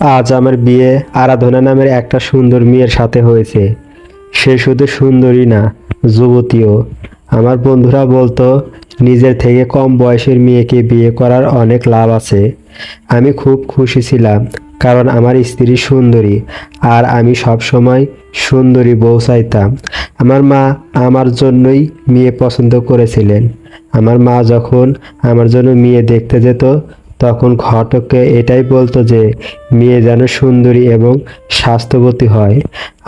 আজ আমার বিয়ে আরাধনা নামের একটা সুন্দর মেয়ের সাথে হয়েছে। সে শুধু সুন্দরী না, যুবতীও। আমার বন্ধুরা বলতো নিজের থেকে কম বয়সের মেয়েকে বিয়ে করার অনেক লাভ আছে। আমি খুব খুশি ছিলাম, কারণ আমার স্ত্রী সুন্দরী আর আমি সব সময় সুন্দরী বউ চাইতাম। আমার মা আমার জন্যই মেয়ে পছন্দ করেছিলেন। আমার মা যখন আমার জন্য মেয়ে দেখতে যেত, তখন ঘটককে এটাই বলতো যে মেয়ে যেন সুন্দরী এবং স্বাস্থ্যবতী হয়।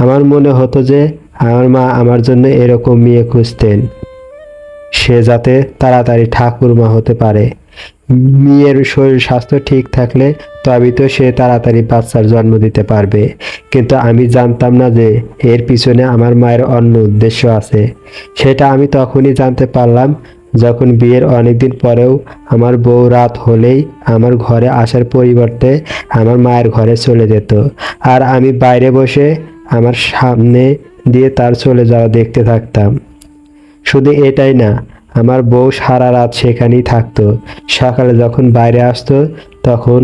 আমার মনে হতো যে আমার মা আমার জন্য এরকম মেয়ে খুঁজতেন, সে যাতে তাড়াতাড়ি ঠাকুরমা হতে পারে। মেয়ের শরীর স্বাস্থ্য ঠিক থাকলে তবেই তো সে তাড়াতাড়ি বাচ্চার জন্ম দিতে পারবে। কিন্তু আমি জানতাম না যে এর পিছনে আমার মায়ের অন্য উদ্দেশ্য আছে। সেটা আমি তখনই জানতে পারলাম যখন বিয়ের অনেকদিন পরেও আমার বউ রাত হলেই আমার ঘরে আসার পরিবর্তে আমার মায়ের ঘরে চলে যেত, আর আমি বাইরে বসে আমার সামনে দিয়ে তার চলে যাওয়া দেখতে থাকতাম। শুধু এটাই না, আমার বউ সারা রাত সেখানেই থাকতো। সকালে যখন বাইরে আসতো, তখন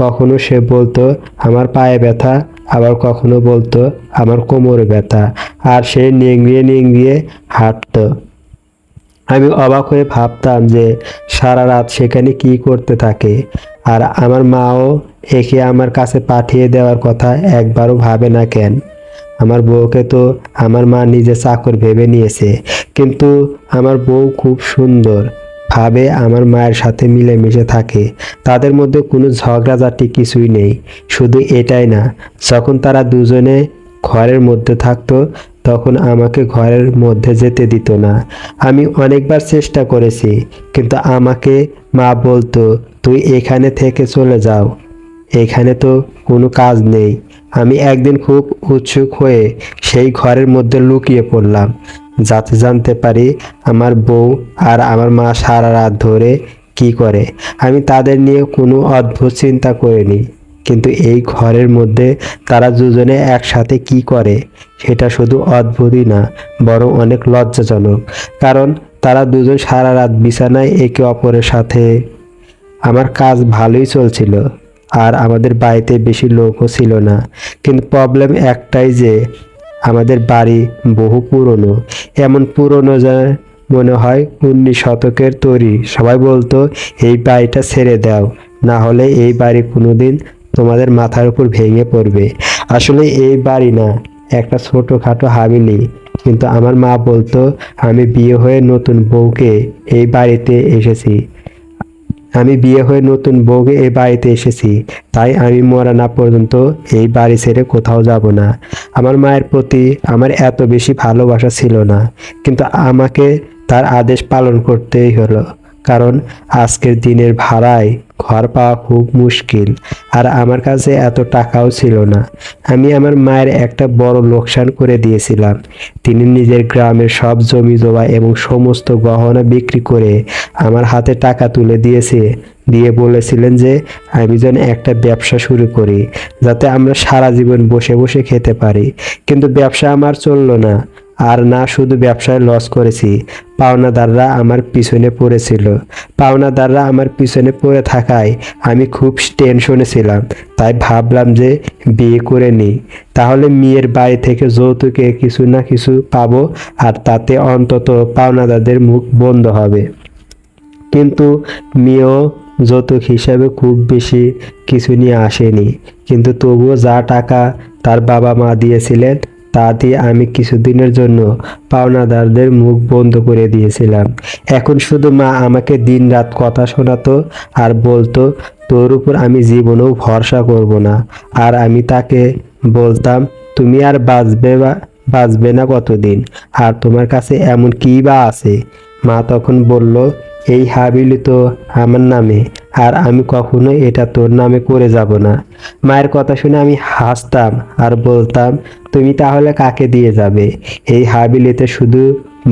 কখনো সে বলতো আমার পায়ে ব্যথা, আবার কখনো বলতো আমার কোমরে ব্যথা, আর সে নেংড়িয়ে নেংড়িয়ে হাঁটতো। আমি অবাক হয়ে ভাবতাম যে সারা রাত সেখানে কি করতে থাকে। আর আমার মাও একে আমার কাছে পাঠিয়ে দেওয়ার কথা একবারও ভাবে না কেন? আমার বউকে তো আমার মা নিজে চাকর ভেবে নিয়েছে, কিন্তু আমার বউ খুব সুন্দর ভাবে আমার মায়ের সাথে মিলেমিশে থাকে। তাদের মধ্যে কোনো ঝগড়াঝাটি কিছুই নেই। শুধু এটাই না, যখন তারা দুজনে ঘরের মধ্যে থাকতো, তখন আমাকে ঘরের মধ্যে যেতে দিত না। আমি অনেকবার চেষ্টা করেছি, কিন্তু আমাকে মা বলতো তুই এখানে থেকে চলে যাও, এখানে তো কোনো কাজ নেই। আমি একদিন খুব উৎসুক হয়ে সেই ঘরের মধ্যে লুকিয়ে পড়লাম, যাতে জানতে পারি আমার বউ আর আমার মা সারা রাত ধরে কি করে। আমি তাদের নিয়ে কোনো অদ্ভুত চিন্তা করিনি, কিন্তু এই ঘরের মধ্যে তারা দুজনে একসাথে কি করে সেটা শুধু অদ্ভুতই না, বরং অনেক লজ্জাজনক। কারণ তারা দুজন সারা রাত বিছানায় একে অপরের সাথে। আমার কাজ ভালোই চলছিল, আর আমাদের বাড়িতে বেশি লোকও ছিল না। কিন্তু প্রবলেম একটাই যে আমাদের বাড়ি বহু পুরনো, এমন পুরনো যে মনে হয় 19 শতকের তৈরি। সবাই বলতো এই বাড়িটা ছেড়ে দাও, না হলে এই বাড়ি কোনোদিন তোমাদের মাথার উপর ভেঙে পড়বে। আসলে এই বাড়ি না, একটা ছোটোখাটো হাবিলি। কিন্তু আমার মা বলতো আমি বিয়ে হয়ে নতুন বউকে এই বাড়িতে এসেছি, আমি বিয়ে হয়ে নতুন বউকে এই বাড়িতে এসেছি, তাই আমি মরা না পর্যন্ত এই বাড়ি ছেড়ে কোথাও যাব না। আমার মায়ের প্রতি আমার এত বেশি ভালোবাসা ছিল না, কিন্তু আমাকে তার আদেশ পালন করতেই হলো। কারণ আজকের দিনের ভাড়ায় ঘর পাওয়া খুব মুশকিল, আর আমার কাছে এত টাকাও ছিল না। আমি আমার মায়ের একটা বড় লোকসান করে দিয়েছিলাম। তিনি নিজের গ্রামের সব জমি জমা এবং সমস্ত গহনা বিক্রি করে আমার হাতে টাকা তুলে দিয়ে বলেছিলেন যে আমি যেন একটা ব্যবসা শুরু করি, যাতে আমরা সারা জীবন বসে বসে খেতে পারি। কিন্তু ব্যবসা আমার চললো না। আর না শুধু ব্যবসায় লস করেছি, পাওনাদাররা আমার পিছনে পড়েছিল। পাওনাদাররা আমার পিছনে পড়ে থাকায় আমি খুব টেনশনে ছিলাম। তাই ভাবলাম যে বিয়ে করে নিই, তাহলে মেয়ের বাড়ি থেকে যৌতুকে কিছু না কিছু পাবো, আর তাতে অন্তত পাওনাদারদের মুখ বন্ধ হবে। কিন্তু মেয়েও যৌতুক হিসাবে খুব বেশি কিছু নিয়ে আসেনি, কিন্তু তবুও যা টাকা তার বাবা মা দিয়েছিলেন তা দিয়ে আমি কিছুদিনের জন্য পাওনাদারদের মুখ বন্ধ করে দিয়েছিলাম। এখন শুধু মা আমাকে দিনরাত কথা শোনাতো আর বলতো তোর উপর আমি জীবনেও ভরসা করব না। আর আমি তাকে বলতাম তুমি আর বাঁচবে না কতদিন, আর তোমার কাছে এমন কী বা আছে? মা তখন বলল এই হাবিলি তো আমার নামে, আর আমি কখনো এটা তোর নামে করে যাব না। মায়ের কথা শুনে আমি হাসতাম আর বলতাম তুমি তাহলে কাকে দিয়ে যাবে? এই হাবিলিতে শুধু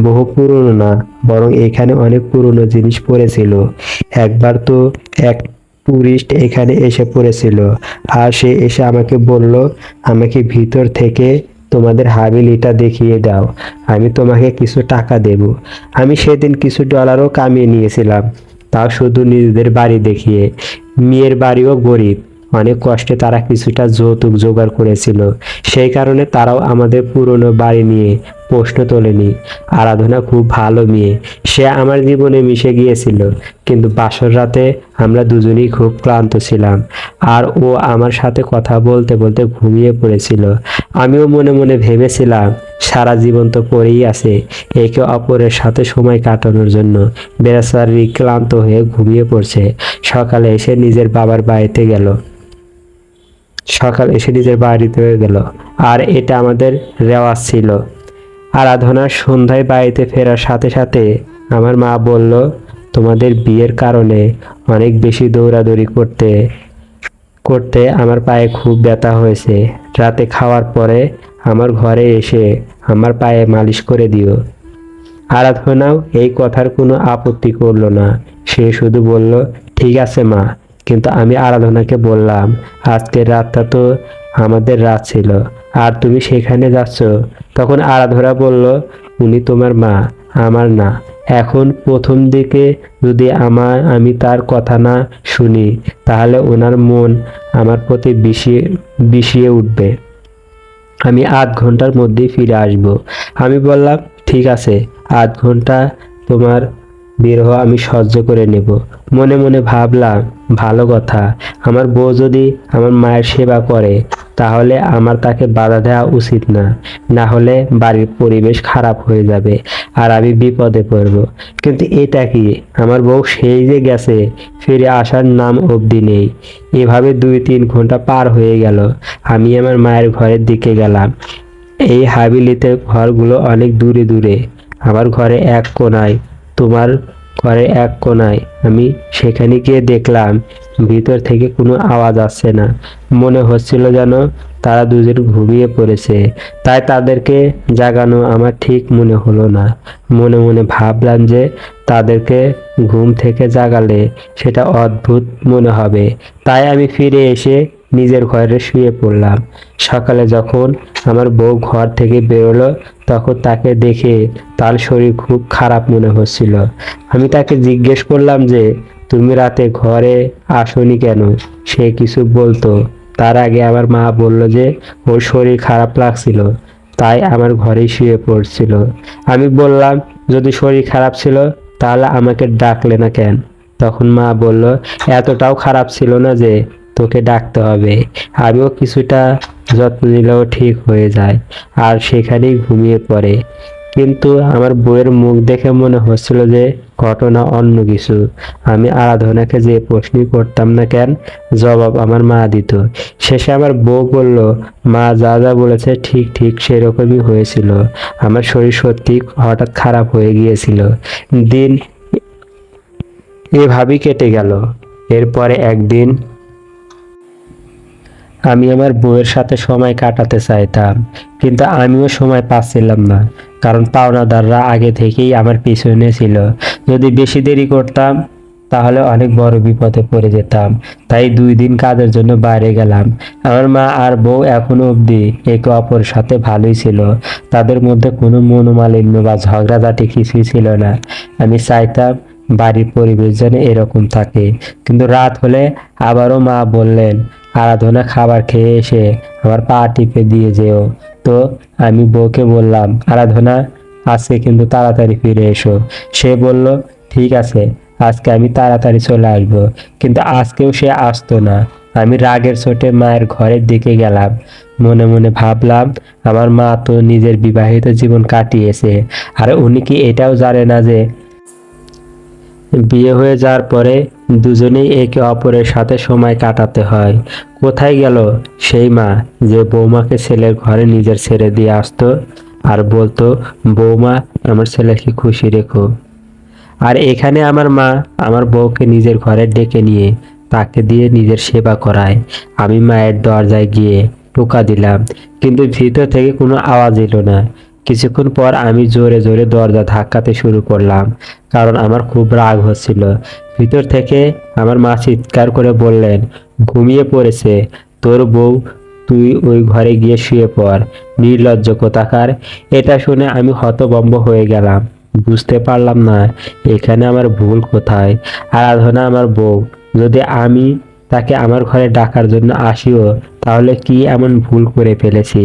বহু পুরনো না, বরং এখানে অনেক পুরনো জিনিস পড়েছিল। একবার তো এক টুরিস্ট এখানে এসে পড়েছিল, আর সে এসে আমাকে বলল আমাকে ভিতর থেকে তোমাদের হাবিলিটা দেখিয়ে দাও, আমি তোমাকে কিছু টাকা দেব। আমি সেদিন কিছু ডলারও কামিয়ে নিয়েছিলাম, তাও শুধু নিজেদের বাড়ি দেখিয়ে। মেয়ের বাড়িও গরিব, অনেক কষ্টে তারা কিছুটা যৌতুক জোগাড় করেছিল। সেই কারণে তারাও আমাদের পুরনো বাড়ি নিয়ে প্রশ্ন তোলেনি। আরাধনা খুব ভালো মেয়ে, সে আমার জীবনে মিশে গিয়েছিল। কিন্তু বাসর রাতে আমরা দুজনেই খুব ক্লান্ত ছিলাম, আর ও আমার সাথে কথা বলতে বলতে ঘুমিয়ে পড়েছিল। আমিও মনে মনে ভেবেছিলাম সারা জীবন তো পড়েই আছে, একে অপরের সাথে সময় কাটানোর জন্য। বেচারি ক্লান্ত হয়ে ঘুমিয়ে পড়ছে। সকালে এসে নিজের বাবার বাড়িতে গেল আর এটা আমাদের রেওয়াজ ছিল। আরাধনার সন্ধ্যায় বাড়িতে ফেরার সাথে সাথে আমার মা বলল, তোমাদের বিয়ের কারণে অনেক বেশি দৌড়াদৌড়ি করতে করতে আমার পায়ে খুব ব্যথা হয়েছে। রাতে খাওয়ার পরে আমার ঘরে এসে আমার পায়ে মালিশ করে দিও। আরাধনাও এই কথার কোনো আপত্তি করলো না। সে শুধু বলল, ঠিক আছে মা। কিন্তু আমি আরাধনাকে বললাম, আজকের রাতটা তো আমাদের রাত ছিল, আর তুমি সেখানে যাচ্ছ। তখন আরাধনা বলল, উনি তোমার মা, আমার না। এখন প্রথম দিকে যদি আমি তার কথা না শুনি, তাহলে ওনার মন আমার প্রতি বিষিয়ে উঠবে। আমি আধ ঘন্টার মধ্যেই ফিরে আসব। আমি বললাম, ঠিক আছে, আধ ঘন্টা তোমার বিরহ আমি সহ্য করে নেব। মনে মনে ভাবলাম, ভালো কথা, আমার বউ যদি আমার মায়ের সেবা করে তাহলে আমার তাকে বাধা দেওয়া উচিত না। না হলে বাড়ির পরিবেশ খারাপ হয়ে যাবে আর আমি বিপদে পড়ব। কিন্তু এটা কি, আমার বউ সেই যে গেছে, ফিরে আসার নাম অবধি নেই। এভাবে 2-3 ঘন্টা পার হয়ে গেল। আমি আমার মায়ের ঘরের দিকে গেলাম। এই হাবিলিতে ঘরগুলো অনেক দূরে দূরে। আমার ঘরে এক কোণায়, তোমার ঘরে এক কোণায়। আমি সেখানে গিয়ে দেখলাম ভিতর থেকে কোনো আওয়াজ আসছে না। মনে হচ্ছিল যেন তারা দুজন ঘুমিয়ে পড়েছে। তাই তাদেরকে জাগানো আমার ঠিক মনে হলো না। মনে মনে ভাবলাম যে তাদেরকে ঘুম থেকে জাগালে সেটা অদ্ভুত মনে হবে। তাই আমি ফিরে এসে নিজের ঘরে শুয়ে পড়লাম। সকালে যখন আমার বউ ঘর থেকে বেরোলো, তখন তাকে দেখে তার শরীর খুব খারাপ মনে হচ্ছিল। আমি তাকে জিজ্ঞেস করলাম যে, তুমি রাতে ঘরে আসোনি কেন? সে কিছু বলতো। তার আগে আমার মা বলল যে ওর শরীর খারাপ লাগছিল, তাই আমার ঘরেই শুয়ে পড়ছিল। আমি বললাম, যদি শরীর খারাপ ছিল তাহলে আমাকে ডাকলে না কেন? তখন মা বলল, এতটাও খারাপ ছিল না যে তোকে ডাকতে হবে। আমিও কিছুটা যত্ন নিলেও ঠিক হয়ে যায়। আর সেখানেই ঘুমিয়ে পড়ে। কিন্তু আমার বউয়ের মুখ দেখে মনে হচ্ছিল যে ঘটনা অন্য কিছু। আমি আরাধনাকে যে প্রশ্নই করতাম না কেন, জবাব আমার মা দিত। শেষে আমার বউ বলল, মা যা যা বলেছে ঠিক ঠিক সেরকমই হয়েছিল। আমার শরীর সত্যি হঠাৎ খারাপ হয়ে গিয়েছিল। দিন এভাবেই কেটে গেল। এরপরে একদিন আমি আমার বউয়ের সাথে সময় কাটাতে চাইতাম, কিন্তু আমিও সময় পাচ্ছিলাম না। কারণ পাওনাদাররা আগে থেকেই আমার পিছনে ছিল। যদি বেশি দেরি করতাম তাহলে অনেক বড় বিপদে পড়ে যেতাম। তাই 2 দিন কাজের জন্য বাইরে গেলাম। আমার মা আর বউ এখনো অবধি একে অপরের সাথে ভালোই ছিল। তাদের মধ্যে কোনো মনোমালিন্য বা ঝগড়াঝাটি কিছুই ছিল না। আমি চাইতাম বাড়ির পরিবেশ যেন এরকম থাকে। কিন্তু রাত হলে আবারও মা বললেন, আরাধনা খাবার খেয়ে এসে আমার পা টিপে দিয়ে যেও। তো আমি বউকে বললাম, আরাধনা, আজকে কিন্তু তাড়াতাড়ি ফিরে এসো। সে বলল, ঠিক আছে, আজকে আমি তাড়াতাড়ি চলে আসবো। কিন্তু আজকেও সে আসতো না। আমি রাগের চোটে মায়ের ঘরের দিকে গেলাম। মনে মনে ভাবলাম, আমার মা তো নিজের বিবাহিত জীবন কাটিয়েছে, আর উনি কি এটাও জানে না যে বিয়ে হয়ে যাওয়ার পরে দুজনেই একে অপরের সাথে সময় কাটাতে হয়? কোথায় গেল সেই মা যে বৌমাকে ছেলের ঘরে নিজের ছেড়ে দিয়ে আসতো আর বলতো, বৌমা, আমার ছেলেকে খুশি রেখো? আর এখানে আমার মা আমার বউকে নিজের ঘরে ডেকে নিয়ে তাকে দিয়ে নিজের সেবা করায়। আমি মায়ের দরজায় গিয়ে টোকা দিলাম, কিন্তু ভিতর থেকে কোনো আওয়াজ এলো না। কিছুক্ষণ পর আমি জোরে জোরে দরজা ধাক্কাতে শুরু করলাম, কারণ আমার খুব রাগ হচ্ছিল। ভিতর থেকে আমার মা চিৎকার করে বললেন, ঘুমিয়ে পড়েছে তোর বউ, তুই ওই ঘরে গিয়ে শুয়ে পড়, নির্লজ্জ কোথাকার। এটা শুনে আমি হতভম্ব হয়ে গেলাম। বুঝতে পারলাম না এখানে আমার ভুল কোথায়। আরাধনা আমার বউ, যদি আমি তাকে আমার ঘরে ডাকার জন্য আসিও, তাহলে কি এমন ভুল করে ফেলেছি?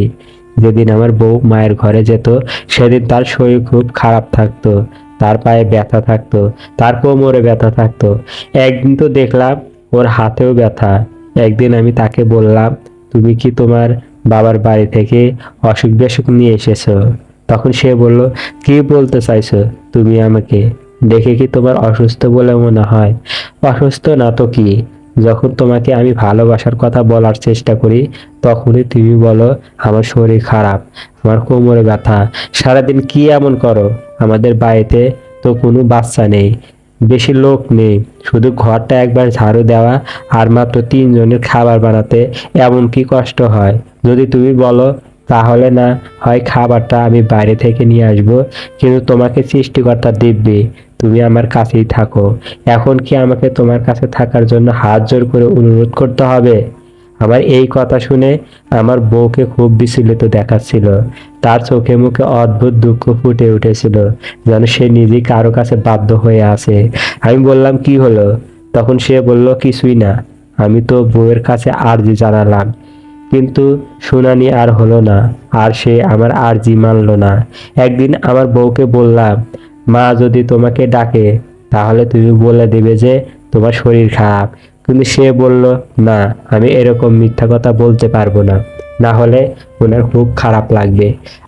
যেদিন আমার বউ মায়ের ঘরে যেত, সেদিন তার শরীর খুব খারাপ থাকতো, তার পায়ে ব্যথা থাকতো, তার কোমরে ব্যথা থাকতো। একদিন তো দেখলাম ওর হাতেও ব্যথা। একদিন আমি তাকে বললাম, তুমি কি তোমার বাবার বাড়ি থেকে অসুখ বিসুখ নিয়ে এসেছো? তখন সে বলল, কি বলতে চাইছো তুমি আমাকে? দেখে কি তোমার অসুস্থ বলে মনে হয়? অসুস্থ না তো কি? যখন তোমাকে আমি ভালোবাসার কথা বলার চেষ্টা করি, তখনই তুমি বলো আমার শরীর খারাপ, আমার কোমরে ব্যথা। সারাদিন কি এমন করো? আমাদের বাড়িতে তো কোনো বাচ্চা নেই, বেশি লোক নেই, শুধু ঘরটা একবার ঝাড়ু দেওয়া আর মাত্র 3 জনের খাবার বানাতে এমন কি কষ্ট হয়? যদি তুমি বলো, তাহলে না হয় খাবারটা আমি বাইরে থেকে নিয়ে আসবো, কিন্তু তোমাকে সৃষ্টিকর্তা দিব্যি, তুমি আমার কাছেই থাকো। এখন কি আমাকে তোমার কাছে থাকার জন্য হাত জোর করে অনুরোধ করতে হবে? আমার এই কথা শুনে আমার বউকে খুব বিচলিত দেখাচ্ছিল। তার চোখে মুখে অদ্ভুত দুঃখ ফুটে উঠেছিল, যেন সে নিজেই কারো কাছে বাধ্য হয়ে আছে। আমি বললাম, কি হলো? তখন সে বলল, কিছুই না, আমি তো বউয়ের কাছে আর্জি জানালাম, কিন্তু শুনানি আর হলো না, আর সে আমার আর্জি মানলো না। একদিন আমার বউকে বললাম, মা যদি তোমাকে ডাকে, তাহলে তুমি বলে দেবে যে তোমার শরীর খারাপ। কিন্তু সে বলল, না, আমি এরকম মিথ্যা কথা বলতে পারবো না, না হলে ওনার খুব খারাপ লাগবে।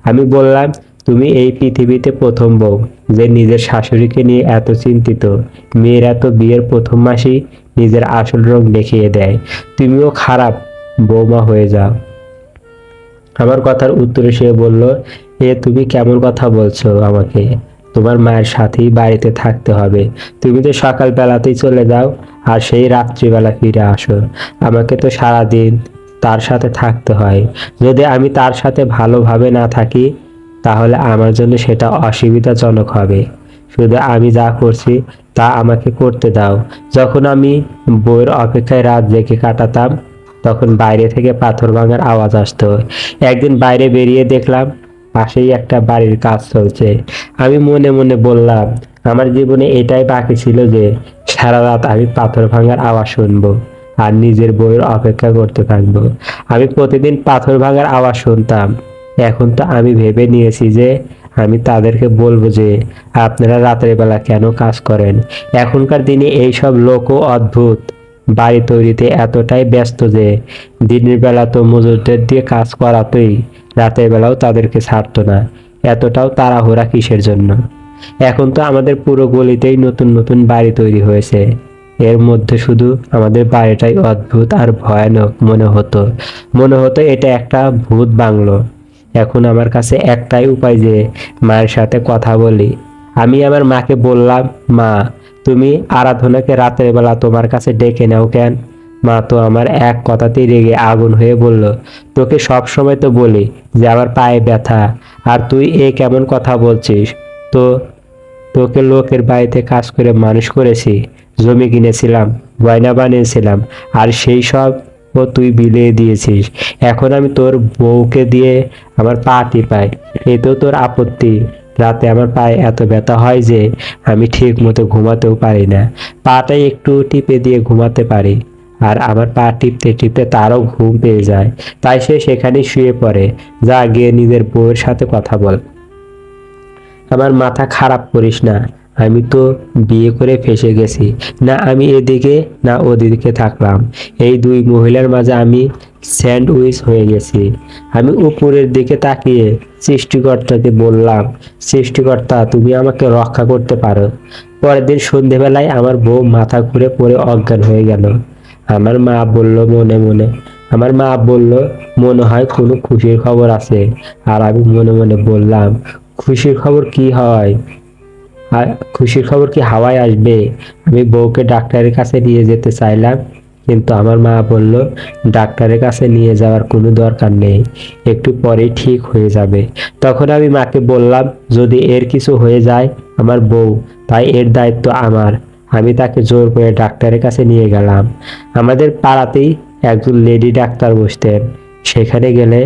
আমি বললাম, তুমি এই পৃথিবীতে প্রথম বউ যে নিজের শাশুড়িকে নিয়ে এত চিন্তিত। মেয়েরা তো বিয়ের প্রথম মাসেই নিজের আসল রং দেখিয়ে দেয়, তুমিও খারাপ বৌমা হয়ে যাও। আমার কথার উত্তরে সে বলল, এ তুমি কেমন কথা বলছো আমাকে? তোমার মায়ের সাথেই বাড়িতে থাকতে হবে। তুমি তো সকাল বেলাতেই চলে যাও আর সেই রাত্রিবেলা ফিরে আসো। আমাকে তো সারাদিন তার সাথে থাকতে হয়। যদি আমি তার সাথে ভালোভাবে না থাকি, তাহলে আমার জন্য সেটা অসুবিধাজনক হবে। শুধু আমি যা করছি তা আমাকে করতে দাও। যখন আমি বউয়ের অপেক্ষায় রাত জেগে কাটাতাম, তখন বাইরে থেকে পাথর ভাঙার আওয়াজ আসতো। একদিন বাইরে বেরিয়ে দেখলাম পাশেই একটা বাড়ির কাজ চলছে। আমি মনে মনে বললাম, আমার জীবনে এটাই বাকি ছিল যে সারা রাত আমি পাথর ভাঙার আওয়াজ শুনবো আর নিজের বউয়ের অপেক্ষা করতে থাকবো। আমি প্রতিদিন পাথর ভাঙার আওয়াজ শুনতাম। এখন তো আমি ভেবে নিয়েছি যে আমি তাদেরকে বলবো যে আপনারা রাতের বেলা কেন কাজ করেন। এখনকার দিনে এইসব লোকও অদ্ভুত, বাড়ি তৈরিতে এতটাই ব্যস্ত যে দিনের বেলা তো মজুরদের দিয়ে কাজ করাতোই, রাতের বেলাও তাদেরকে ছাড়তো না। এতটাও তাড়াহুড়া কিসের জন্য? এখন তো আমাদের পুরো গলিতেই নতুন নতুন বাড়ি তৈরি হয়েছে, এর মধ্যে শুধু আমাদের বাড়িটাই অদ্ভুত আর ভয়ানক মনে হতো। মনে হতো এটা একটা ভূত বাংলো। এখন আমার কাছে একটাই উপায় যে মায়ের সাথে কথা বলি। আমি আমার মাকে বললাম, মা, তুমি আরাধনাকে রাতের বেলা তোমার কাছে ডেকে নাও কেন? মা তো আমার এক কথাতেই রেগে আগুন হয়ে বলল, তোকে সব সময় তো বলি যে আমার পায়ে ব্যথা, আর তুই এ কেমন কথা বলছিস? তো তোকে লোকের বাড়িতে কাজ করে মানুষ করেছি, জমি কিনেছিলাম, গয়না বানিয়েছিলাম, আর সেই সব ও তুই বিলিয়ে দিয়েছিস। এখন আমি তোর বউকে দিয়ে আমার পা টিপাই, এতেও তোর আপত্তি? রাতে আমার পায়ে এত ব্যথা হয় যে আমি ঠিক মতো ঘুমাতেও পারি না। পাটাই একটু টিপে দিয়ে ঘুমাতে পারি, আর আমার পা টিপতে টিপতে তারও ঘুম পেয়ে যায়। তাই সে সেখানেই শুয়ে পড়ে। যা গিয়ে নিজের বউয়ের সাথে কথা বল। আমার মাথা খারাপ করিস না, আমি তো বিয়ে করে ফেঁসে গেছি। না আমি এদিকে না ওদিকে থাকলাম, এই দুই মহিলার মাঝে আমি স্যান্ডউইচ হয়ে গেছি। আমি উপরের দিকে তাকিয়ে সৃষ্টিকর্তাকে বললাম, সৃষ্টিকর্তা, তুমি আমাকে রক্ষা করতে পারো। পরের দিন সন্ধেবেলায় আমার বউ মাথা ঘুরে পড়ে অজ্ঞান হয়ে গেল। আমার মা বলল মনে মনে আমার মা বলল, মনে হয় কোনো খুশির খবর আছে। আর আমি মনে মনে বললাম, খুশির খবর কি হয়? আর খুশির খবর কি হাওয়ায় আসবে? আমি বউকে ডাক্তারের কাছে নিয়ে যেতে চাইলাম, কিন্তু আমার মা বলল, ডাক্তারের কাছে নিয়ে যাওয়ার কোনো দরকার নেই, একটু পরেই ঠিক হয়ে যাবে। তখন আমি মাকে বললাম, যদি এর কিছু হয়ে যায়, আমার বউ, তাই এর দায়িত্ব আমার। আমি তাকে জোর করে ডাক্তারের কাছে নিয়ে গেলাম। আমাদের পাড়াতেই একজন লেডি ডাক্তার বসতেন। সেখানে গেলে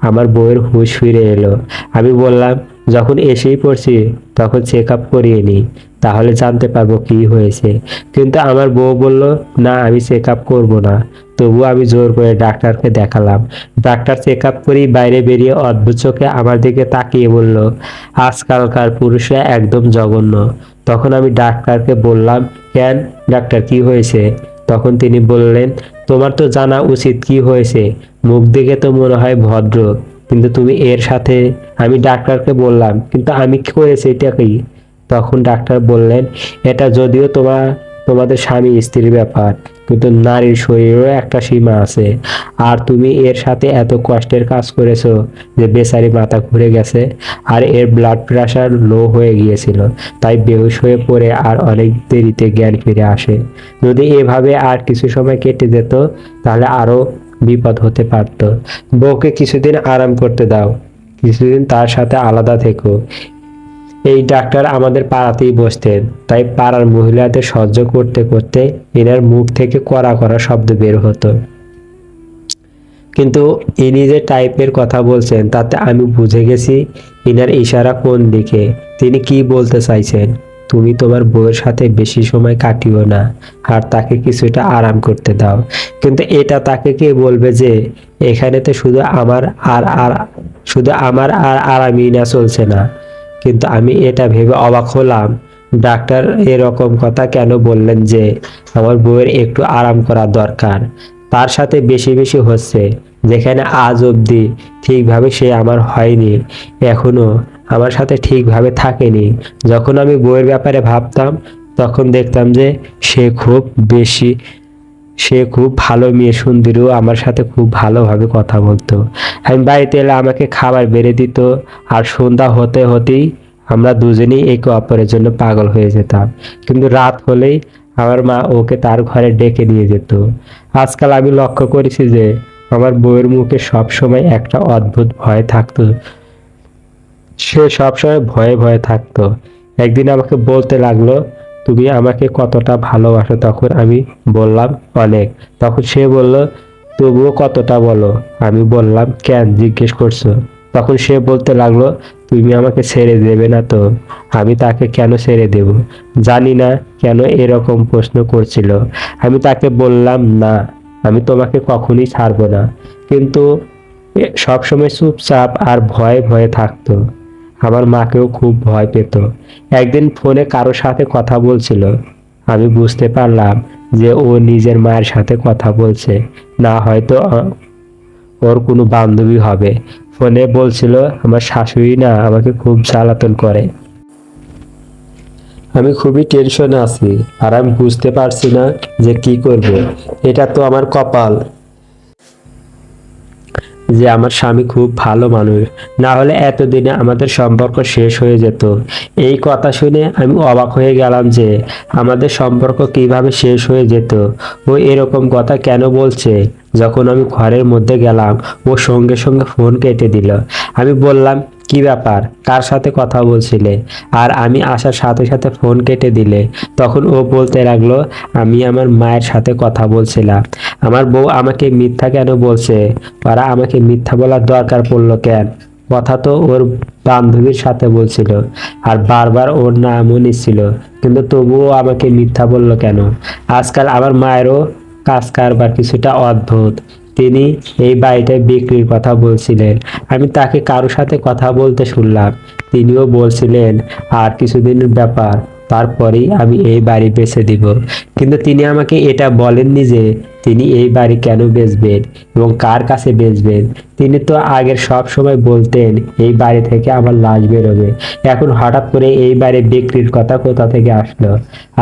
আমার বউয়ের হুঁশ ফিরে এলো। আমি বললাম, যখন এসেই পড়ছি তখন চেক আপ করিয়ে নিই, তাহলে জানতে পারবো কি হয়েছে। কিন্তু আমার বউ বলল, না আমি চেক আপ করবো না। তবুও আমি জোর করে ডাক্তারকে দেখালাম। ডাক্তার চেক আপ করেই বাইরে বেরিয়ে অদ্ভুত চোখে আমার দিকে তাকিয়ে বলল, আজকালকার পুরুষরা একদম জঘন্য। তখন আমি ডাক্তারকে বললাম, কেন ডাক্তার, কি হয়েছে? তখন তিনি বললেন, তোমার তো জানা উচিত কি হয়েছে, মুখ দেখে তো মনে হয় ভদ্র, কিন্তু তুমি এর সাথে। আমি ডাক্তারকে বললাম, কিন্তু আমি কি করেছি এটা কি? তখন ডাক্তার বললেন, এটা যদিও তোমাদের স্বামী স্ত্রীর ব্যাপার, কিন্তু নারীর শরীরেরও একটা সীমা আছে। আর তুমি এর সাথে এত কষ্টের কাজ করেছো যে বেচারি মাথা ঘুরে গেছে, আর এর ব্লাড প্রেশার লো হয়ে গিয়েছিল, তাই বেহুশ হয়ে পড়ে আর অনেক দেরিতে জ্ঞান ফিরে আসে। যদি এভাবে আর কিছু সময় কেটে যেত তাহলে আরো বিপদ হতে পারত। বউকে কিছুদিন আরাম করতে দাও, কিছুদিন তার সাথে আলাদা থেকো। এই ডাক্তার আমাদের পাড়াতেই বসতেন, তাই পাড়ার মহিলাদের সহ্য করতে করতে এনার মুখ থেকে কড়া কড়া শব্দ বের হতো। কিন্তু ইনি যে টাইপের কথা বলছেন তাতে আমি বুঝে গেছি ইনার ইশারা কোন দিকে, তিনি কি বলতে চাইছেন। তুমি তোমার বউয়ের সাথে বেশি সময় কাটিও না, আর তাকে কিছুটা আরাম করতে দাও। কিন্তু এটা তাকে কে বলবে যে এখানে তো শুধু আমার আর আরামই না চলছে না। কিন্তু আমি এটা ভেবে অবাক হলাম, ডাক্তার এরকম কথা কেন বললেন যে আমার বউয়ের একটু আরাম করা দরকার। তার সাথে বেশি বেশি হচ্ছে, যেখানে আজ অবধি ঠিকভাবে সে আমার হয়নি, এখনো আমার সাথে ঠিকভাবে থাকেনি। যখন আমি বউয়ের ব্যাপারে ভাবতাম তখন দেখতাম যে সে খুব বেশি সে খুব ভালো মেয়ে, সুন্দরীও আমার সাথে খুব ভালোভাবে কথা বলতো। আমি বাড়িতে এলে আমাকে খাবার বেড়ে দিত, আর সন্ধ্যা হতে হতেই আমরা দুজনেই একে অপরের জন্য পাগল হয়ে যেতাম। কিন্তু রাত হলেই আমার মা ওকে তার ঘরে ডেকে নিয়ে যেত। আজকাল আমি লক্ষ্য করেছি যে আমার বউয়ের মুখে সবসময় একটা অদ্ভুত ভয় থাকতো, সে সবসময় ভয়ে ভয়ে থাকতো। একদিন আমাকে বলতে লাগলো, তুমি আমাকে কতটা ভালোবাসো? তখন আমি বললাম, অনেক। তখন সে বলল, তবুও কতটা বলো? আমি বললাম, কেন জিজ্ঞেস করছো? তখন সে বলতে লাগলো, তুমি আমাকে ছেড়ে দেবে না তো? আমি তাকে কেন ছেড়ে দেব? জানি না কেন এরকম প্রশ্ন করছিল। আমি তাকে বললাম, না, আমি তোমাকে কখনই ছাড়বো না। কিন্তু সবসময় চুপচাপ আর ভয়ে ভয়ে থাকতো। আমার মাকেও খুব ভয় পেত। একদিন ফোনে কারোর সাথে কথা বলছিল, আমি বুঝতে পারলাম যে ও নিজের মায়ের সাথে কথা বলছে, না হয়তো ওর কোনো বান্ধবী হবে। ফোনে বলছিল, আমার শাশুড়ি না আমাকে খুব জ্বালাতন করে, আমি খুবই টেনশনে আছি, আর আমি বুঝতে পারছি না যে কি করব। এটা তো আমার কপাল যে আমার স্বামী খুব ভালো মানুষ, না হলে এতদিনে আমাদের সম্পর্ক শেষ হয়ে যেত। এই কথা শুনে আমি অবাক হয়ে গেলাম যে আমাদের সম্পর্ক কিভাবে শেষ হয়ে যেত। ও এরকম কথা কেন বলছে? যখন আমি ঘরের মধ্যে গেলাম ও সঙ্গে সঙ্গে ফোন কেটে দিল। আমি বললাম, কি ব্যাপার, কার সাথে কথা বলছিলে? আর আমি আসার সাথে সাথে ফোন কেটে দিলে। তখন ও বলতে লাগলো, আমি আমার মায়ের সাথে কথা বলছিলাম। আমার বউ আমাকে মিথ্যা কেন বলছে? ওরা আমাকে মিথ্যা বলার দরকার পড়লো কেন? কথা তো ওর বান্ধবীর সাথে বলছিল, আর বারবার ওর নামও নিচ্ছিল, কিন্তু তবুও আমাকে মিথ্যা বললো কেন? আজকাল আমার মায়েরও কাজ কারবার কিছুটা অদ্ভুত। তিনি এই বাড়িটা বিক্রির কথা বলছিলেন। আমি তাকে কারোর সাথে কথা বলতে শুনলাম, তিনিও বলছিলেন আর কিছুদিনের ব্যাপার, তারপরেই আমি এই বাড়ি বেচে দিব। কিন্তু তিনি আমাকে এটা বলেননি যে তিনি এই বাড়ি কেন বেচবেন এবং কার কাছে বেচবেন। তিনি তো আগের সব সময় বলতেন এই বাড়ি থেকে আমার লাশ বেরোবে। এখন হঠাৎ করে এই বাড়ি বিক্রির কথা কোথা থেকে আসলো?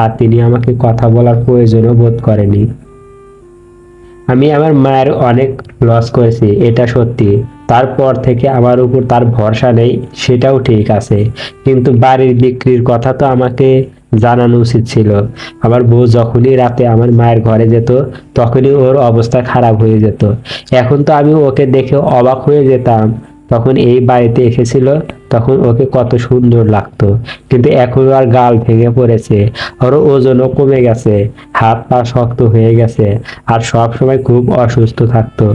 আর তিনি আমাকে কথা বলার প্রয়োজনও বোধ করেনি। আমি আমার মায়ের অনেক লস করেছি, এটা সত্যি। তারপর থেকে আমার উপর তার ভরসা নেই, সেটাও ঠিক আছে। কিন্তু বাড়ির বিক্রির কথা তো আমাকে জানানো উচিত ছিল। আমার বউ যখনই রাতে আমার মায়ের ঘরে যেত তখনই ওর অবস্থা খারাপ হয়ে যেত। এখন তো আমি ওকে দেখে অবাক হয়ে যেতাম, তখন এই বাড়িতে এসেছিল তখন ওকে কত সুন্দর লাগতো, কিন্তু এখন আর গাল ভেঙে পড়েছে, ওর ওজনও কমে গেছে, হাত পা শক্ত হয়ে গেছে, আর সব সময় খুব অসুস্থ থাকতো।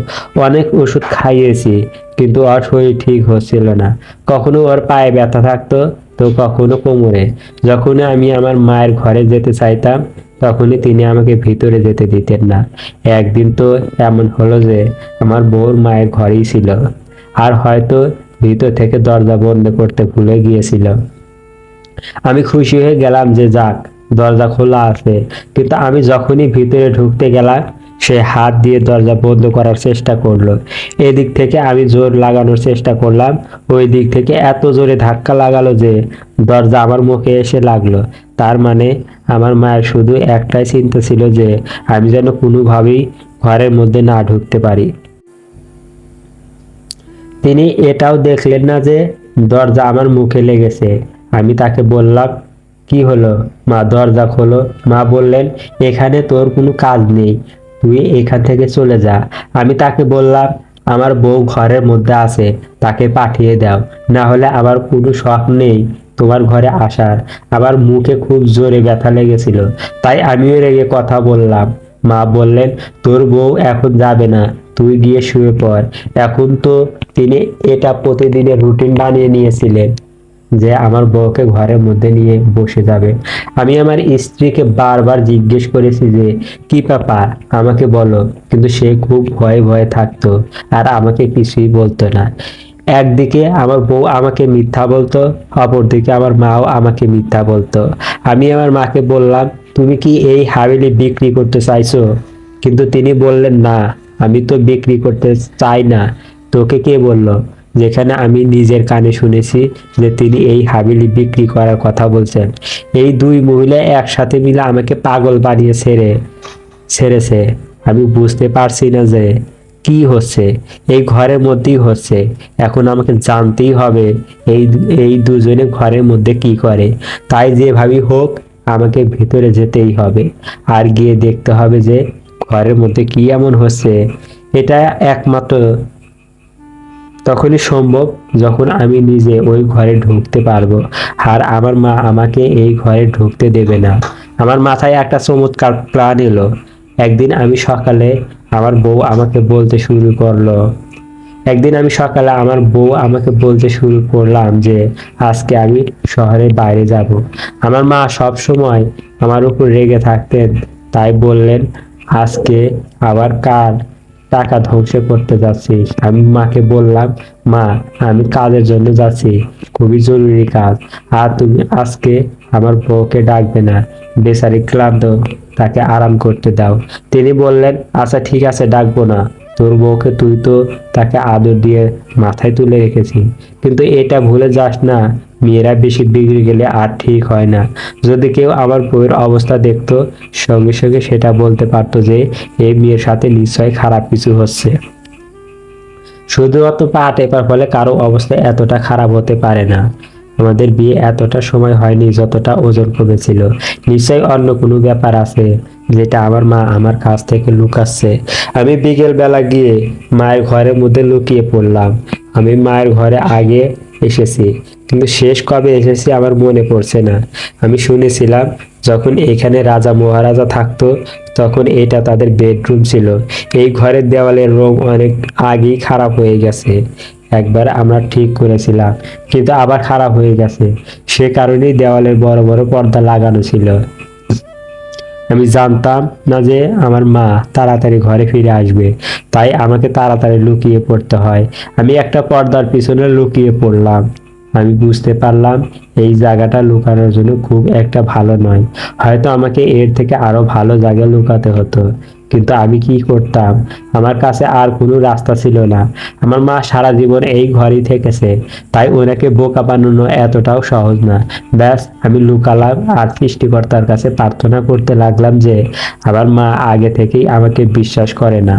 অনেক ওষুধ খাইয়েছি কিন্তু ওর শরীর ঠিক হচ্ছিল না। কখনো ওর পায়ে ব্যথা থাকতো, তো কখনো কোমরে। যখনই আমি আমার মায়ের ঘরে যেতে চাইতাম, তখনই তিনি আমাকে ভিতরে যেতে দিতেন না। একদিন তো এমন হলো যে আমার বউর মায়ের ঘরেই ছিল, আর হয়তো ভিতর থেকে দরজা বন্ধ করতে ভুলে গিয়েছিল। আমি খুশি হয়ে গেলাম যে যাক, দরজা খোলা আছে। কিন্তু আমি যখনই ভিতরে ঢুকতে গেলাম, সে হাত দিয়ে দরজা বন্ধ করার চেষ্টা করলো। এদিক থেকে আমি জোর লাগানোর চেষ্টা করলাম, ওই দিক থেকে এত জোরে ধাক্কা লাগালো যে দরজা আমার মুখে এসে লাগলো। তার মানে আমার মায়ের শুধু একটাই চিন্তা ছিল যে আমি যেন কোনোভাবেই ঘরের মধ্যে না ঢুকতে পারি। তিনি এটাও দেখলেন না যে দরজা আমার মুখে লেগেছে। আমি তাকে বললাম, কি হলো মা, দরজা খোলো। মা বললেন, এখানে তোর কোনো কাজ নেই, তুই এখান থেকে চলে যা। আমি তাকে বললাম, আমার বউ ঘরের মধ্যে আছে, তাকে পাঠিয়ে দাও, না হলে আমার কোনো শখ নেই তোমার ঘরে আসার। আমার মুখে খুব জোরে ব্যথা লেগেছিল, তাই আমিও রেগে কথা বললাম। মা বললেন, তোর বউ এখন যাবে না, তুই গিয়ে শুয়ে পড়। এখন তো তিনি এটা প্রতিদিনের রুটিন বানিয়ে নিয়েছিলেন যে আমার বউকে ঘরের মধ্যে নিয়ে বসে যাবে। আমি আমার স্ত্রীকে বারবার জিজ্ঞেস করেছি যে কি ব্যাপার, আমাকে বলো, কিন্তু সে খুব ভয়ে ভয়ে থাকতো আর আমাকে কিছুই বলতো না। একদিকে আমার বউ আমাকে মিথ্যা বলতো, অপরদিকে আমার মাও আমাকে মিথ্যা বলতো। আমি আমার মাকে বললাম, তুমি কি এই হাভেলি বিক্রি করতে চাইছো? কিন্তু তিনি বললেন, না, আমি তো বিক্রি করতে চাই না। তোকে কে বললো? যেখানে আমি নিজের কানে শুনেছি যে তিনি এই হাভেলি বিক্রি করার কথা বলছেন। এই দুই মহিলা একসাথে মিলে আমাকে পাগল বানিয়ে ছেড়েছে। আমি বুঝতে পারছি না যে কি হচ্ছে। এই ঘরের মধ্যেই হচ্ছে। এখন আমাকে জানতেই হবে এই এই দুজনে ঘরের মধ্যে কি করে। তাই যেভাবেই হোক আমাকে ভিতরে যেতেই হবে, আর গিয়ে দেখতে হবে যে ঘরের মধ্যে কি এমন হচ্ছে। এটা একমাত্র তখনই সম্ভব যখন আমি নিজে ওই ঘরে ঢুকতে পারবো, আর আমার মা আমাকে এই ঘরে ঢুকতে দেবে না। আমার মাথায় একটা চমৎকার প্ল্যান এলো। একদিন আমি সকালে আমার বউ আমাকে বলতে শুরু করলো একদিন আমি সকালে আমার বউ আমাকে বলতে শুরু করলাম যে আজকে আমি শহরের বাইরে যাব। আমার মা সব সময় আমার উপর রেগে থাকতেন, তাই বললেন, আজকে আবার কার টাকা ধ্বংস করতে যাচ্ছিস? আমি মাকে বললাম, মা, আমি কাজের জন্য যাচ্ছি, খুবই জরুরি কাজ, আর তুমি আজকে আমার বউকে ডাকবে না, বেচারি ক্লান্ত, তাকে আরাম করতে দাও। তিনি বললেন, আচ্ছা ঠিক আছে, ডাকবো না। তোর বউকে তুই তো তাকে আদর দিয়ে মাথায় তুলে রেখেছি, কিন্তু এটা ভুলে যাস না, মেয়েরা বেশি বিগড়ে গেলে আর ঠিক হয় না। যদি কেউ আমার বউয়ের অবস্থা দেখতো, সঙ্গে সঙ্গে সেটা বলতে পারতো যে এই মেয়ের সাথে নিশ্চয়ই খারাপ কিছু হচ্ছে। শুধুমাত্র পা টেপার ফলে কারো অবস্থা এতটা খারাপ হতে পারে না। আমাদের বিয়ে এতটা সময় হয়নি যতটা ওজন কমেছিল। নিশ্চয়ই অন্য কোনো ব্যাপার আছে যেটা আমার মা আমার কাছ থেকে লুকাচ্ছে। আমি বিকেল বেলা গিয়ে মায়ের ঘরের মধ্যে লুকিয়ে পড়লাম। আমি মায়ের ঘরে আগে এসেছি, কিন্তু শেষ কবে এসেছি আমার মনে পড়ছে না। আমি শুনেছিলাম যখন এখানে রাজা মহারাজা থাকতো, তখন এটা তাদের বেডরুম ছিল। এই ঘরের দেওয়ালের রং অনেক আগেই খারাপ হয়ে গেছে। একবার আমরা ঠিক করেছিলাম, কিন্তু আবার খারাপ হয়ে গেছে। সে কারণেই দেওয়ালের বড় বড় পর্দা লাগানো ছিল। আমি জানতাম না যে আমার মা তাড়াতাড়ি ঘরে ফিরে আসবে, তাই আমাকে তাড়াতাড়ি লুকিয়ে পড়তে হয়। আমি একটা পর্দার পিছনে লুকিয়ে পড়লাম। আমি বুঝতে পারলাম এই জায়গাটা লুকানোর জন্য খুব একটা ভালো নয়। হয়তো আমাকে এর থেকে আরো ভালো জায়গায় লুকাতে হতো, কিন্তু আমি কি করতাম? আমার কাছে আর কোনো রাস্তা ছিল না। আমার মা সারা জীবন এই ঘরেই থেকেছে, তাই ওনাকে বোকা বানানো এতটাও সহজ না। ব্যাস, আমি লুকালাম আর সৃষ্টিকর্তার কাছে প্রার্থনা করতে লাগলাম যে আমার মা আগে থেকেই আমাকে বিশ্বাস করে না।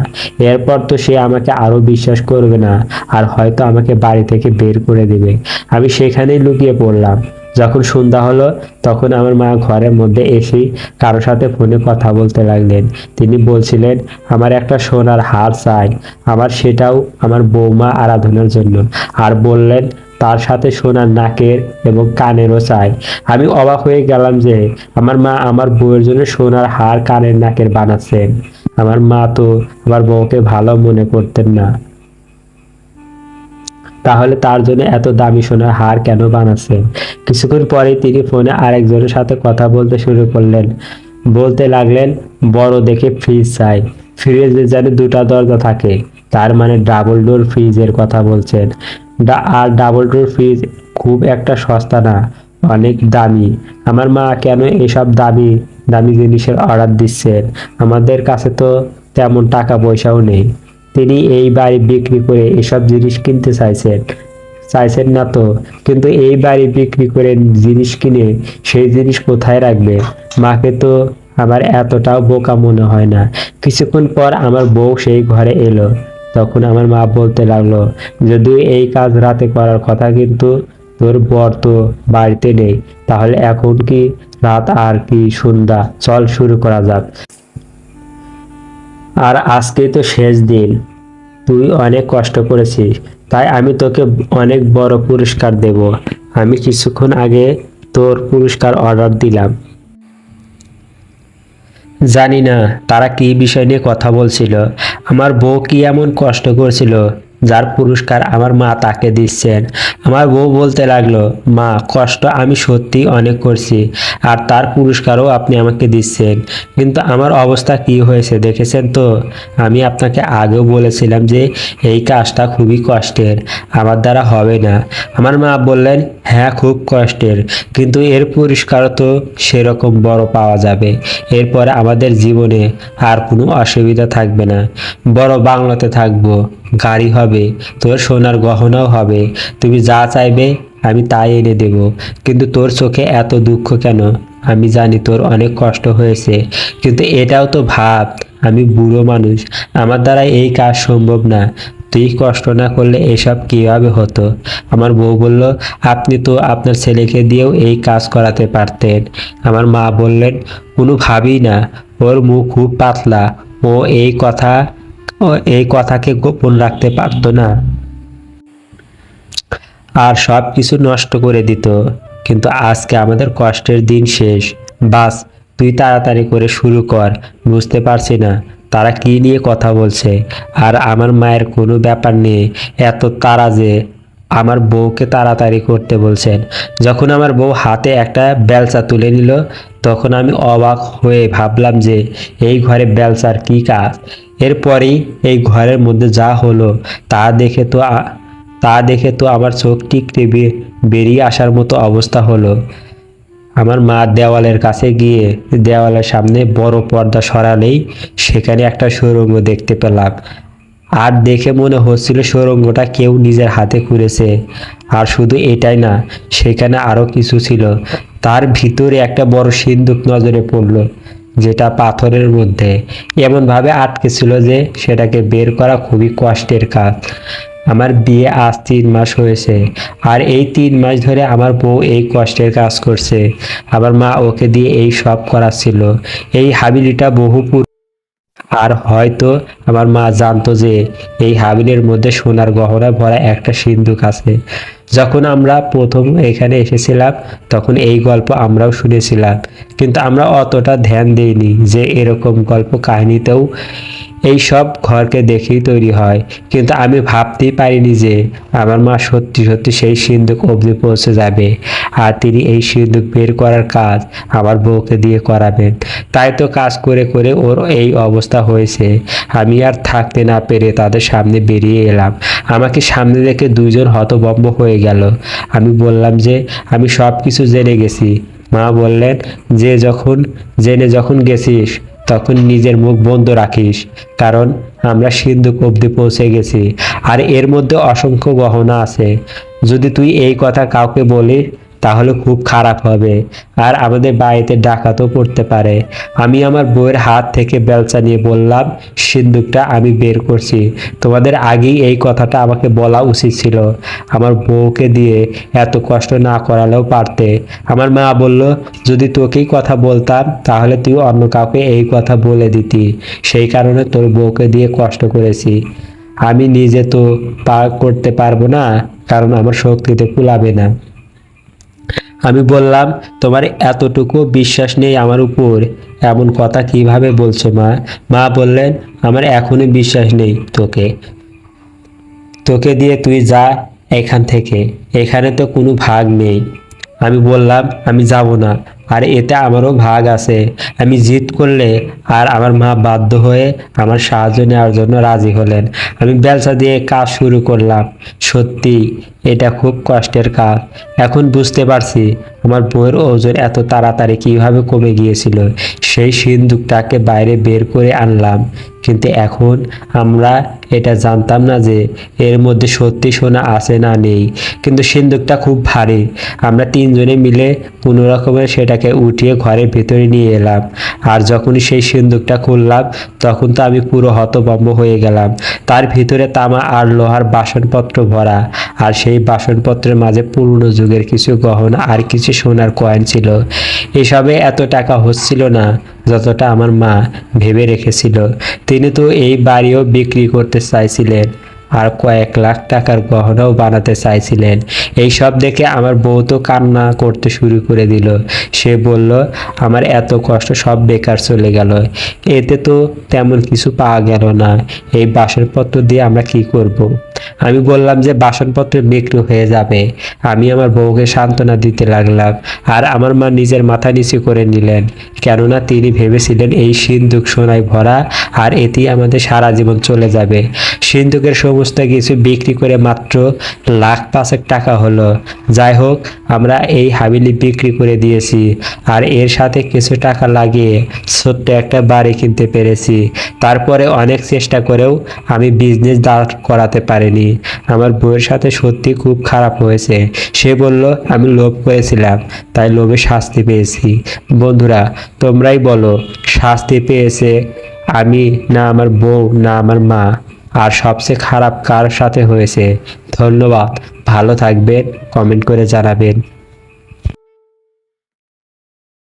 এরপর তো সে আমাকে আরো বিশ্বাস করবে না, আর হয়তো আমাকে বাড়ি থেকে বের করে দিবে। আমি সেখানেই লুকিয়ে পড়লাম। যখন সন্ধ্যা হলো, তখন আমার মা ঘরের মধ্যে এসেই কারো সাথে ফোনে কথা বলতে লাগলেন। তিনি বলছিলেন, আমার একটা সোনার হার চাই, আমার সেটাও আমার বৌমা আরাধনার জন্য। আর বললেন তার সাথে সোনার নাকের এবং কানেরও চাই। আমি অবাক হয়ে গেলাম যে আমার মা আমার বউয়ের জন্য সোনার হার, কানের, নাকের বানাচ্ছেন। আমার মা তো আমার বউকে ভালো মনে করতেন না। তাহলে তার জন্য এত দামি সোনার হার কেন বানাচ্ছেন? কিছুক্ষণ পরেই তিনি ফোনে আরেকজনের সাথে কথা বলতে শুরু করলেন। বলতে লাগলেন, বড় দেখে ফ্রিজ চাই। ফ্রিজে যেন দুটো দরজা থাকে, তার মানে ডাবল ডোর ফ্রিজের কথা বলছেন। আর ডাবল ডোর ফ্রিজ খুব একটা সস্তা না, অনেক দামি। আমার মা কেন এসব দামি দামি জিনিসের অর্ডার দিচ্ছেন? আমাদের কাছে তো তেমন টাকা পয়সাও নেই। তিনি এই বাড়ি বিক্রি করে এসব জিনিস কিনতে চাইছেন না তো? কিন্তু এই বাড়ি বিক্রি করে জিনিস কিনে সেই জিনিস কোথায় রাখবে? মাকে তো আমার এতটাও বোকা মনে হয় না। কিছুক্ষণ পর আমার বউ সেই ঘরে এলো। তখন আমার মা বলতে লাগলো, যদিও এই কাজ রাতে করার কথা, কিন্তু তোর বর তো বাড়িতে নেই, তাহলে এখন কি রাত আর কি সন্ধ্যা, চল শুরু করা যাক। আর আজকে তো শেষ দিন, তুই অনেক কষ্ট করেছিস, তাই আমি তোকে অনেক বড় পুরস্কার দেব। আমি কিছুক্ষণ আগে তোর পুরস্কার অর্ডার দিলাম। জানি না তারা কি বিষয় নিয়ে কথা বলছিল। আমার বউ কি এমন কষ্ট করছিল যার পুরস্কার আমার মা তাকে দিচ্ছেন? আমার বউ বলতে লাগলো, মা, কষ্ট আমি সত্যি অনেক করছি, আর তার পুরস্কারও আপনি আমাকে দিচ্ছেন। কিন্তু আমার অবস্থা কি হয়েছে দেখেছেন তো? আমি আপনাকে আগেও বলেছিলাম যে এই কাজটা খুবই কষ্টের, আমার দ্বারা হবে না। আমার মা বললেন, হ্যাঁ, খুব কষ্টের, কিন্তু এর পুরস্কারও তো সেরকম বড় পাওয়া যাবে। এরপরে আমাদের জীবনে আর কোনো অসুবিধা থাকবে না। বড় বাংলোতে থাকবো, গাড়ি হবে, তোর সোনার গহনাও হবে, তুমি যা চাইবে আমি তাই এনে দেব। কিন্তু তোর চোখে এত দুঃখ কেন? আমি জানি তোর অনেক কষ্ট হয়েছে, কিন্তু এটাও তো ভাব, আমি বুড়ো মানুষ, আমার দ্বারা এই কাজ সম্ভব না। তুই কষ্ট না করলে এসব কিভাবে হতো? আমার বউ বলল, আপনি তো আপনার ছেলেকে দিয়েও এই কাজ করাতে পারতেন। আমার মা বললেন, কোনোভাবেই না, ওর মুখ খুব পাতলা, ও এই কথাকে গোপন রাখতে পারতো না, আর সব কিছু নষ্ট করে দিত। কিন্তু আজকে আমাদের কষ্টের দিন শেষ। বাস, তুই তাড়াতাড়ি করে শুরু কর। বুঝতে পারছি না তারা কি নিয়ে কথা বলছে। আর আমার মায়ের কোনো ব্যাপার নেই, এত তাড়া যে আমার বউকে তাড়াতাড়ি করতে বলছেন। যখন আমার বউ হাতে একটা বেলচা তুলে নিল, তখন আমি অবাক হয়ে ভাবলাম যে এই ঘরে বেলচার কি কাজ। এরপরেই এই ঘরের মধ্যে যা হলো তা দেখে তো আমার চোখ টিকতে বেরিয়ে আসার মতো অবস্থা হলো। আমার মা দেওয়ালের কাছে গিয়ে দেওয়ালের সামনে বড় পর্দা সরালেই সেখানে একটা সুড়ঙ্গ দেখতে পেলাম। আর দেখে মনে হচ্ছিল সুড়ঙ্গটা কেউ নিজের হাতে খুঁড়েছে। আর শুধু এটাই না, সেখানে আরো কিছু ছিল। তার ভিতরে একটা বড় সিন্দুক নজরে পড়ল, যেটা পাথরের মধ্যে এমনভাবে আটকে ছিল যে সেটাকে বের করা খুবই কষ্টের কাজ। আমার বিয়ে আজ 3 মাস হয়েছে, আর এই 3 মাস ধরে আমার বউ এই কষ্টের কাজ করছে। আমার মা ওকে দিয়ে এই সব করাচ্ছিল। এই হাবিলিটা আর হয়তো আমার মা জানতো যে এই হাবিলের মধ্যে সোনার গহনা ভরা একটা সিন্ধুক আছে। যখন আমরা প্রথম এখানে এসেছিলাম তখন এই গল্প আমরাও শুনেছিলাম, কিন্তু আমরা অতটা ধ্যান দেইনি যে এরকম গল্প কাহিনীতেও এই সব ঘরকে দেখেই তৈরি হয়। কিন্তু আমি ভাবতেই পারিনি যে আমার মা সত্যি সত্যি সেই সিন্ধুক অবধি পৌঁছে যাবে, আর তিনি এই সিন্ধুক বের করার কাজ আমার বউকে দিয়ে করাবেন। তাই তো কাজ করে করে ওর এই অবস্থা হয়েছে। আমি আর থাকতে না পেরে তাদের সামনে বেরিয়ে এলাম। আমাকে সামনে দেখে দুইজন হতভম্ব হয়ে গেল। আমি বললাম যে আমি সব কিছু জেনে গেছি। মা বললেন, জেনে যখন গেছিস তখন নিজের মুখ বন্ধ রাখিস, কারণ আমরা সিন্ধুক অবধি পৌঁছে গেছি, আর এর মধ্যে অসংখ্য গহনা আছে। যদি তুই এই কথা কাউকে বলিস তাহলে খুব খারাপ হবে, আর আমাদের বাড়িতে ডাকাতও পড়তে পারে। আমি আমার বউয়ের হাত থেকে বেলচা নিয়ে বললাম, সিন্দুকটা আমি বের করছি, তোমাদের আগেই এই কথাটা আমাকে বলা উচিত ছিল। আমার বউকে দিয়ে এত কষ্ট না করালেও পারতে। আমার মা বলল, যদি তোকেই কথা বলতাম তাহলে তুই অন্য কাউকে এই কথা বলে দিতি, সেই কারণে তোর বউকে দিয়ে কষ্ট করেছি। আমি নিজে তো করতে পারবো না, কারণ আমার শক্তিতে কুলাবে না। আমি বললাম, তোমার এতটুকু বিশ্বাস নেই আমার উপর? এমন কথা কিভাবে বলছো মা? মা বললেন, আমার এখনই বিশ্বাস নেই তোকে তোকে দিয়ে তুই যা এখান থেকে, এখানে তো কোনো ভাগ নেই। আমি বললাম আমি যাব না, আর এতে আমারও ভাগ আছে। আমি জিদ করলে আর আমার মা বাধ্য হয়ে আমার সাহায্য নেওয়ার জন্য রাজি হলেন। আমি বেলচা দিয়ে কাজ শুরু করলাম। সত্যি এটা খুব কষ্টের কাজ। এখন বুঝতে পারছি আমার বউয়ের ওজন এত তাড়াতাড়ি কিভাবে কমে গিয়েছিল। সেই সিন্দুকটাকে বাইরে বের করে আনলাম, কিন্তু এখন আমরা এটা জানতাম না যে এর মধ্যে সত্যি সোনা আছে না নেই। কিন্তু সিন্দুকটা খুব ভারী। আমরা তিনজনে মিলে কোনো রকমে সেটাকে উঠিয়ে ঘরের ভিতরে নিয়ে এলাম। আর যখনই সেই সিন্দুকটা খুললাম, তখন তো আমি পুরো হতভম্ব হয়ে গেলাম। তার ভিতরে তামা আর লোহার বাসনপত্র ভরা, আর সেই বাসনপত্রের মাঝে পুরনো যুগের কিছু গহনা আর কিছু সোনার কয়েন ছিল। এসবে এত টাকা হচ্ছিল না যতটা আমার মা ভেবে রেখেছিল। তিনি তো এই বাড়িও বিক্রি করতে চাইছিলেন, আর কয়েক লাখ টাকার গহনাও বানাতে চাইছিলেন। এই সব দেখে আমার বউ তো কান্না করতে শুরু করে দিল। সে বলল, আমার এত কষ্ট সব বেকার চলে গেল। এতে তো তেমন কিছু পাওয়া গেল না। এই বাসনপত্র দিয়ে আমরা কি করব? আমি বললাম যে বাসনপত্র বিক্রি হয়ে যাবে। আমি আমার বউকে সান্ত্বনা দিতে লাগলাম, আর আমার মা নিজের মাথা নিচু করে নিলেন, কেননা তিনি ভেবেছিলেন এই সিন্দুক সোনায় ভরা, আর এতেই আমাদের সারা জীবন চলে যাবে। সিন্দুকের সমস্ত কিছু বিক্রি করে মাত্র লাখ পাঁচেক টাকা হলো। যাই হোক, আমরা এই হাবিলি বিক্রি করে দিয়েছি, আর এর সাথে কিছু টাকা লাগিয়ে ছোট্ট একটা বাড়ি কিনতে পেরেছি। তারপরে অনেক চেষ্টা করেও আমি বিজনেস দাঁড় করাতে পারিনি। আমার বউয়ের সাথে সত্যি খুব খারাপ হয়েছে। সে বলল আমি লোভ করেছিলাম, তাই লোভে শাস্তি পেয়েছি। বন্ধুরা, তোমরাই বলো, শাস্তি পেয়েছে আমি, না আমার বউ, না আমার মা? আর সবচেয়ে খারাপ কার সাথে হয়েছে? ধন্যবাদ। ভালো থাকবেন, কমেন্ট করে জানাবেন।